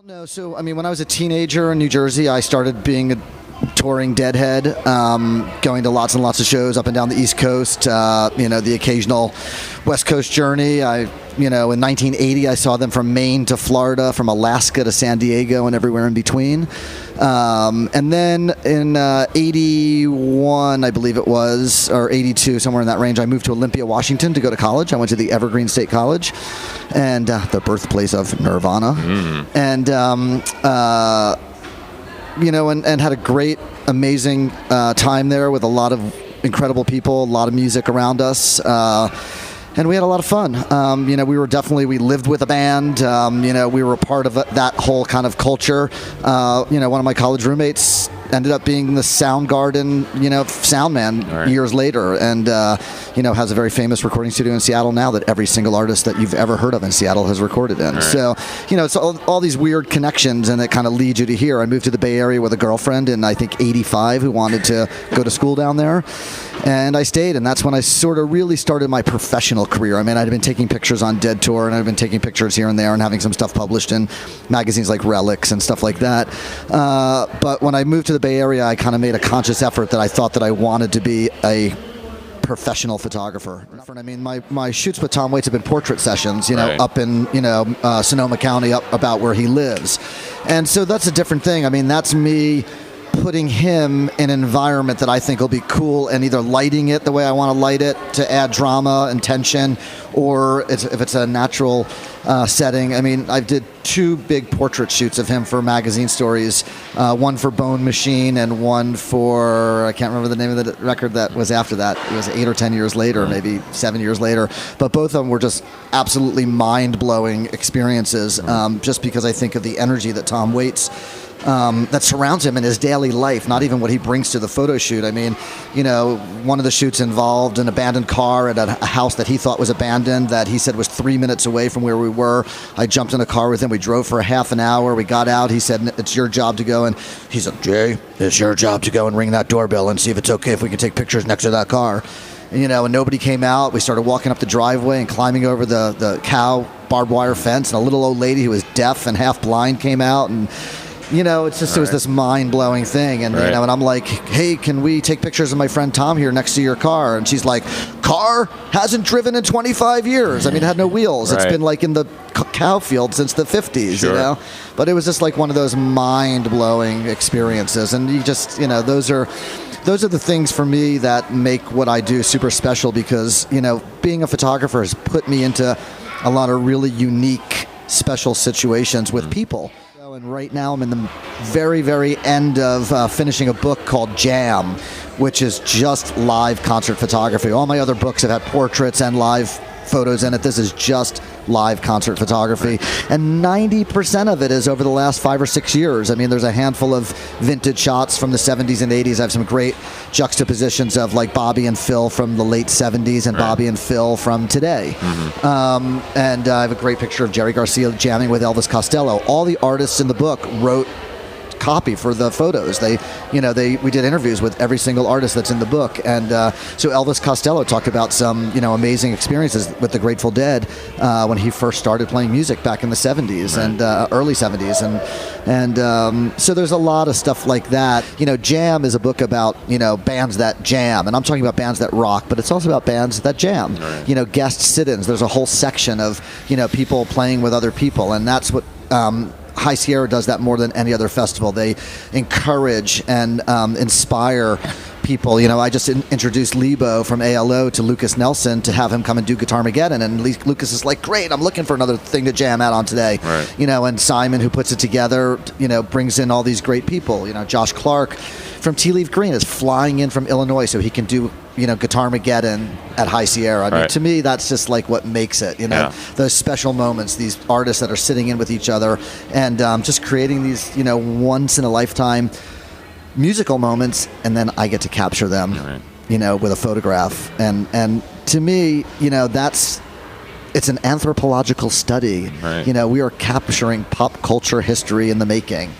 No, so I mean, when I was a teenager in New Jersey, I started being a touring Deadhead, going to lots and lots of shows up and down the East Coast. The occasional West Coast journey. In 1980, I saw them from Maine to Florida, from Alaska to San Diego, and everywhere in between. And then in 81, I believe it was, or 82, somewhere in that range, I moved to Olympia, Washington to go to college. I went to the Evergreen State College, and the birthplace of Nirvana. And and had a great, amazing time there with a lot of incredible people, a lot of music around us. And we had a lot of fun. We lived with a band. We were a part of that whole kind of culture. One of my college roommates ended up being the Soundgarden, sound man years later, and has a very famous recording studio in Seattle now that every single artist that you've ever heard of in Seattle has recorded in. So, it's all these weird connections, and it kind of leads you to here. I moved to the Bay Area with a girlfriend in, I think, 85 who wanted to go to school down there. And I stayed, and that's when I sort of really started my professional career. I mean, I'd been taking pictures on Dead Tour, and I'd been taking pictures here and there and having some stuff published in magazines like Relics and stuff like that. But when I moved to the Bay Area, I kind of made a conscious effort that I thought that I wanted to be a professional photographer. I mean, my shoots with Tom Waits have been portrait sessions, up in, Sonoma County, up about where he lives. And so that's a different thing. I mean, that's me putting him in an environment that I think will be cool, and either lighting it the way I want to light it to add drama and tension, or if it's a natural setting. I mean, I did 2 big portrait shoots of him for magazine stories, one for Bone Machine and one for, I can't remember the name of the record that was after that. It was 8 or 10 years later, maybe 7 years later. But both of them were just absolutely mind-blowing experiences, just because I think of the energy that Tom Waits that surrounds him in his daily life, not even what he brings to the photo shoot. I mean, one of the shoots involved an abandoned car at a house that he thought was abandoned, that he said was 3 minutes away from where we were. I jumped in a car with him. We drove for a half an hour. We got out. He said, "It's your job to go." And he said, "Jay, it's your job to go and ring that doorbell and see if it's okay if we can take pictures next to that car." And nobody came out. We started walking up the driveway and climbing over the cow barbed wire fence, and a little old lady who was deaf and half blind came out, and it was this mind-blowing thing. And, and I'm like, "Hey, can we take pictures of my friend Tom here next to your car?" And she's like, "Car hasn't driven in 25 years. I mean, it had no wheels. It's been like in the cow field since the 50s, But it was just like one of those mind-blowing experiences. And you just, those are the things for me that make what I do super special, because, being a photographer has put me into a lot of really unique, special situations with people. And right now I'm in the very, very end of finishing a book called Jam, which is just live concert photography. All my other books have had portraits and live photos in it. This is just live concert photography, and 90% of it is over the last 5 or 6 years. I mean, there's a handful of vintage shots from the 70s and 80s. I have some great juxtapositions of like Bobby and Phil from the late 70s and Bobby and Phil from today. And I have a great picture of Jerry Garcia jamming with Elvis Costello. All the artists in the book wrote copy for the photos. We did interviews with every single artist that's in the book, and so Elvis Costello talked about some amazing experiences with the Grateful Dead when he first started playing music back in the 70s and early 70s, and so there's a lot of stuff like that. Jam is a book about bands that jam, and I'm talking about bands that rock, but it's also about bands that jam. Guest sit-ins. There's a whole section of people playing with other people, and that's what High Sierra does that more than any other festival. They encourage and inspire people. I just introduced Lebo from ALO to Lucas Nelson to have him come and do Guitarmageddon, and Lucas is like, "Great, I'm looking for another thing to jam out on today." And Simon, who puts it together, brings in all these great people. Josh Clark from Tea Leaf Green is flying in from Illinois so he can do Guitarmageddon at High Sierra. I mean, to me, that's just like what makes it, those special moments, these artists that are sitting in with each other and just creating these, once in a lifetime musical moments, and then I get to capture them, with a photograph. And to me, it's an anthropological study. We are capturing pop culture history in the making,